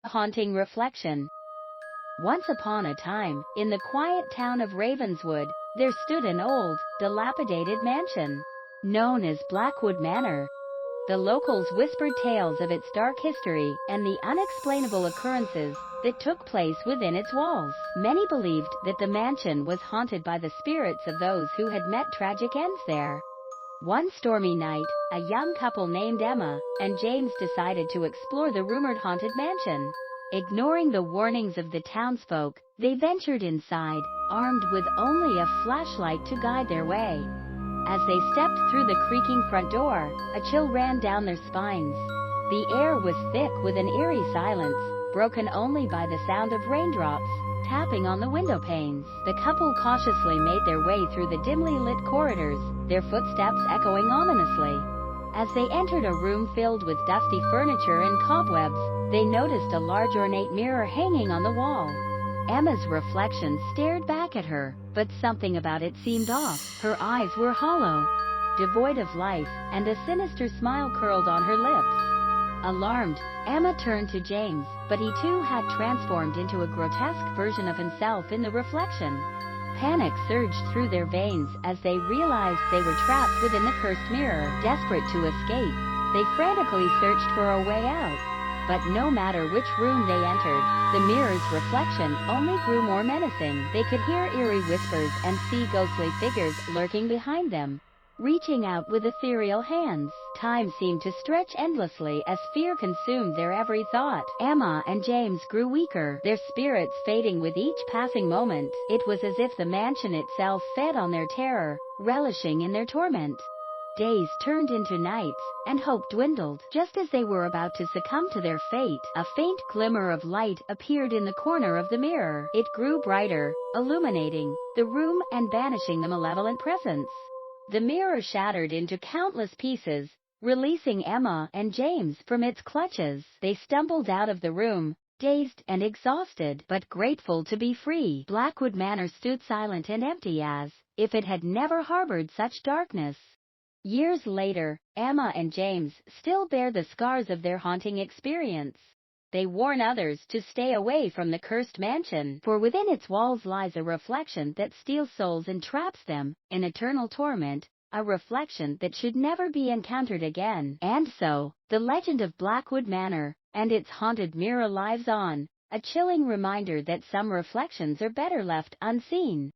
Haunting reflection. Once upon a time, in the quiet town of Ravenswood, there stood an old, dilapidated mansion, known as Blackwood Manor. The locals whispered tales of its dark history and the unexplainable occurrences that took place within its walls. Many believed that the mansion was haunted by the spirits of those who had met tragic ends there. One stormy night, a young couple named Emma and James decided to explore the rumored haunted mansion. Ignoring the warnings of the townsfolk, they ventured inside, armed with only a flashlight to guide their way. As they stepped through the creaking front door, a chill ran down their spines. The air was thick with an eerie silence, broken only by the sound of raindrops tapping on the window panes. The couple cautiously made their way through the dimly lit corridors, their footsteps echoing ominously. As they entered a room filled with dusty furniture and cobwebs, they noticed a large ornate mirror hanging on the wall. Emma's reflection stared back at her, but something about it seemed off. Her eyes were hollow, devoid of life, and a sinister smile curled on her lips. Alarmed, Emma turned to James, but he too had transformed into a grotesque version of himself in the reflection. Panic surged through their veins as they realized they were trapped within the cursed mirror. Desperate to escape, they frantically searched for a way out. But no matter which room they entered, the mirror's reflection only grew more menacing. They could hear eerie whispers and see ghostly figures lurking behind them, reaching out with ethereal hands. Time seemed to stretch endlessly as fear consumed their every thought. Emma and James grew weaker, their spirits fading with each passing moment. It was as if the mansion itself fed on their terror, relishing in their torment. Days turned into nights, and hope dwindled. Just as they were about to succumb to their fate, a faint glimmer of light appeared in the corner of the mirror. It grew brighter, illuminating the room and banishing the malevolent presence. The mirror shattered into countless pieces, releasing Emma and James from its clutches. They stumbled out of the room, dazed and exhausted, but grateful to be free. Blackwood Manor stood silent and empty as if it had never harbored such darkness. Years later, Emma and James still bear the scars of their haunting experience. They warn others to stay away from the cursed mansion, for within its walls lies a reflection that steals souls and traps them in eternal torment, a reflection that should never be encountered again. And so, the legend of Blackwood Manor and its haunted mirror lives on, a chilling reminder that some reflections are better left unseen.